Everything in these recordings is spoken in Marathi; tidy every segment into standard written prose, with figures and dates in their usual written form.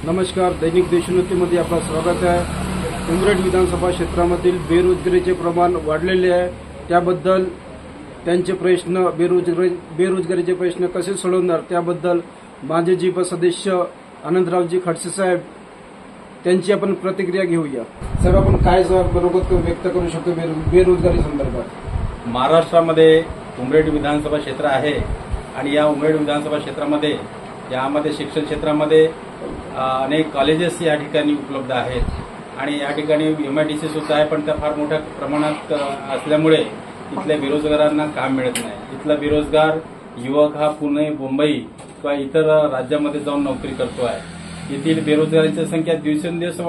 नमस्कार. दैनिक देशोन्नतीमध्ये आपलं स्वागत आहे. उमरेड विधानसभा क्षेत्रामधील बेरोजगारीचे प्रमाण वाढलेले आहे. त्याबद्दल त्यांचे प्रश्न बेरोजगारीचे प्रश्न कसे सोडवणार त्याबद्दल माजी जीप सदस्य आनंदरावजी खडसे साहेब त्यांची आपण प्रतिक्रिया घेऊया. सर, आपण काय बरोबर व्यक्त करू शकतो बेरोजगारी संदर्भात? महाराष्ट्रामध्ये उमरेड विधानसभा क्षेत्र आहे आणि या उमरेड विधानसभा क्षेत्रामध्ये यामध्ये शिक्षण क्षेत्रामध्ये अनेक कॉलेजेस या ठिकाणी उपलब्ध आहेत आणि या ठिकाणी MIDC सुद्धा आहे, पण त्या फार मोठ्या प्रमाणात असल्यामुळे इथल्या बेरोजगारांना काम मिळत नाही. इथला बेरोजगार युवक हा पुणे, मुंबई किंवा इतर राज्यामध्ये जाऊन नोकरी करतो आहे. येथील बेरोजगारांची संख्या दिवसेंदिवस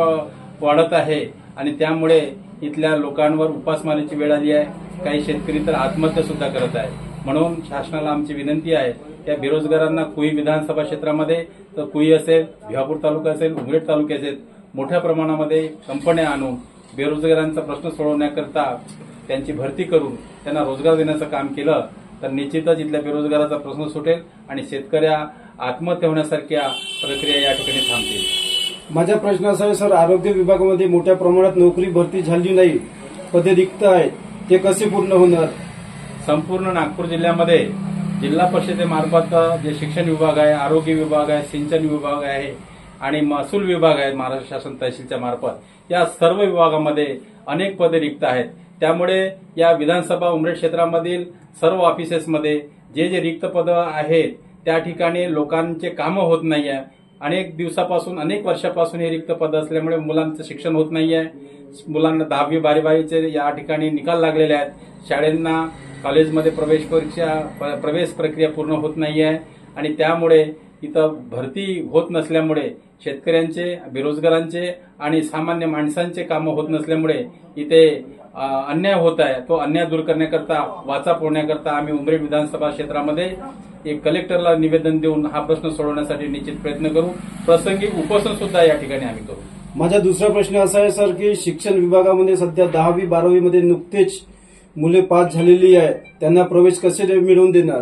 वाढत आहे आणि त्यामुळे इथल्या लोकांवर उपासमारीची वेळ आली आहे. काही शेतकरी तर आत्महत्या सुद्धा करत आहेत. म्हणून शासनाला आमची विनंती आहे, त्या बेरोजगारांना कुई विधानसभा क्षेत्रामध्ये तर कुई असेल, भिवापूर तालुका असेल, उमरेड तालुके असेल, मोठ्या प्रमाणामध्ये कंपन्या आणून बेरोजगारांचा प्रश्न सोडवण्याकरता त्यांची भरती करून त्यांना रोजगार देण्याचं काम केलं तर निश्चितच इथल्या बेरोजगाराचा प्रश्न सुटेल आणि शेतकऱ्या आत्महत्या होण्यासारख्या प्रक्रिया या ठिकाणी थांबतील. माझा प्रश्न असा आहे, सर, आरोग्य विभागामध्ये मोठ्या प्रमाणात नोकरी भरती झाली नाही, पदे रिक्त आहेत, ते कसे पूर्ण होणार? संपूर्ण नागपूर जिल्ह्यामध्ये जिल्हा परिषदेमार्फत जे शिक्षण विभाग आहे, आरोग्य विभाग आहे, सिंचन विभाग आहे आणि महसूल विभाग आहे महाराष्ट्र शासन तहसीलच्या मार्फत, या सर्व विभागामध्ये अनेक पदे रिक्त आहेत. त्यामुळे या विधानसभा उमरेड क्षेत्रामधील सर्व ऑफिसेसमध्ये जे जे रिक्त पदं आहेत त्या ठिकाणी लोकांचे कामं होत नाहीये. अनेक दिवसापासून, अनेक वर्षापासून हे रिक्त पदं असल्यामुळे मुलांचं शिक्षण होत नाहीये. मुलांना 10वी 12वीचे या ठिकाणी निकाल लागलेले आहेत. शाळांना कॉलेजमध्ये प्रवेश प्रक्रिया पूर्ण होत नाहीये आणि त्यामुळे इथं भरती होत नसल्यामुळे शेतकऱ्यांचे, बेरोजगारांचे आणि सामान्य माणसांचे कामं होत नसल्यामुळे इथे अन्याय होत आहे. तो अन्याय दूर करण्याकरता, वाचा फोडण्याकरता आम्ही उमरेड विधानसभा क्षेत्रामध्ये एक कलेक्टरला निवेदन देऊन हा प्रश्न सोडवण्यासाठी निश्चित प्रयत्न करू. प्रसंगी उपोषण सुद्धा या ठिकाणी आम्ही करू. माझा दुसरा प्रश्न असा आहे, सर, की शिक्षण विभागामध्ये सध्या 10वी 12वीमध्ये नुकतेच मुले पास झालेली आहे, त्यांना प्रवेश कसे मिळवून देणार?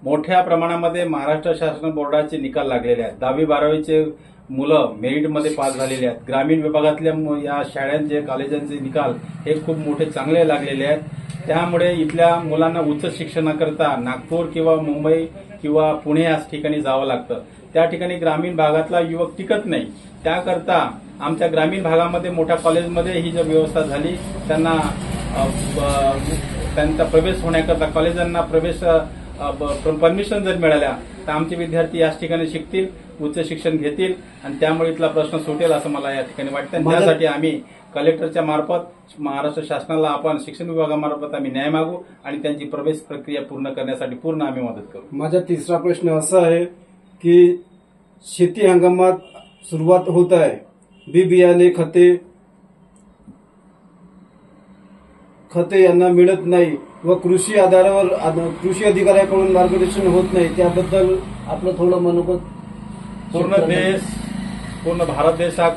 मोठ्या प्रमाणामध्ये महाराष्ट्र शासन बोर्डाचे निकाल लागलेले आहेत. 10वी 12वीचे मुलं मेरिटमध्ये पास झालेले आहेत. ग्रामीण विभागातल्या या शाळांचे, कॉलेजांचे निकाल हे खूप मोठे चांगले लागलेले आहेत. त्यामुळे इथल्या मुलांना उच्च शिक्षणाकरता नागपूर किंवा मुंबई किंवा पुणे या ठिकाणी जावं लागतं. त्या ठिकाणी ग्रामीण भागातला युवक टिकत नाही. त्याकरता आमच्या ग्रामीण भागामध्ये मोठ्या कॉलेजमध्ये ही जर व्यवस्था झाली, त्यांचा प्रवेश होण्याकरता कॉलेजांना प्रवेश परमिशन जर मिळाल्या तर आमचे विद्यार्थी याच ठिकाणी शिकतील, उच्च शिक्षण घेतील आणि त्यामुळे इथला प्रश्न सुटेल असं मला या ठिकाणी वाटतं. त्यासाठी आम्ही कलेक्टरच्या मार्फत महाराष्ट्र शासनाला, आपण शिक्षण विभागामार्फत आम्ही न्याय मागू आणि त्यांची प्रवेश प्रक्रिया पूर्ण करण्यासाठी पूर्ण आम्ही मदत करू. माझा तिसरा प्रश्न असा आहे की शेती हंगामात सुरुवात होत आहे. बी बियाणे, खते यांना मिळत नाही व कृषी आधारावर कृषी अधिकाऱ्याकडून मार्गदर्शन होत नाही. त्याबद्दल आपलं थोडं मनोगत. पूर्ण भारत देश हा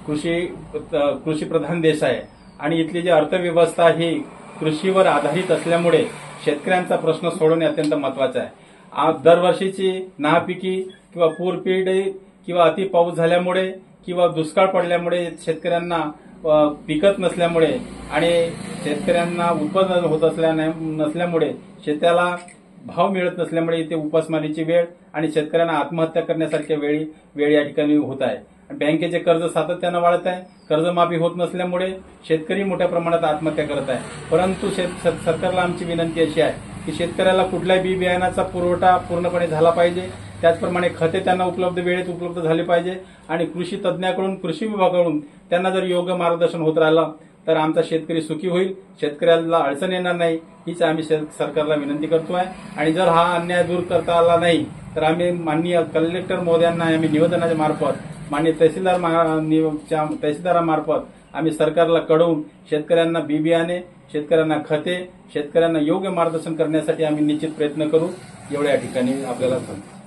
कृषी प्रधान देश आहे आणि इथली जी अर्थव्यवस्था ही कृषीवर आधारित असल्यामुळे शेतकऱ्यांचा प्रश्न सोडवणे अत्यंत महत्वाचा आहे. दरवर्षीची नापिकी किंवा पूरपीडित किंवा अति पाऊस झाल्यामुळे किंवा दुष्काळ पडल्यामुळे शेतकऱ्यांना पिकत नसल्यामुळे आणि शेतकऱ्यांना उत्पादन होत नसल्यामुळे, शेताला भाव मिळत नसल्यामुळे इथे उपासमारीची वेळ आणि शेतकऱ्यांना आत्महत्या करण्यासारख्या वेळ या ठिकाणी होत आहे. बँकेचे कर्ज सातत्यानं वाढत आहे. कर्जमाफी होत नसल्यामुळे शेतकरी मोठ्या प्रमाणात आत्महत्या करत आहे. परंतु सरकारला आमची विनंती अशी आहे की शेतकऱ्याला कुठल्याही बी बियाणाचा पुरवठा पूर्णपणे झाला पाहिजे. त्याचप्रमाणे खते त्यांना वेळेत उपलब्ध झाले पाहिजे आणि कृषी तज्ज्ञाकडून, कृषी विभागाकडून त्यांना जर योग्य मार्गदर्शन होत राहिलं तर आमचा शेतकरी सुखी होईल, शेतकऱ्याला अडचण येणार नाही, हीच आम्ही सरकारला विनंती करतोय. आणि जर हा अन्याय दूर करता आला नाही तर आम्ही माननीय कलेक्टर महोदयांना आम्ही निवेदनाच्या मार्फत, माननीय तहसीलदारामार्फत आम्ही सरकारला कळवून शेतकऱ्यांना बी बियाणे, शेतकऱ्यांना खते, शेतकऱ्यांना योग्य मार्गदर्शन करण्यासाठी आम्ही निश्चित प्रयत्न करू. एवढ्या ठिकाणी आपल्याला सांगतो.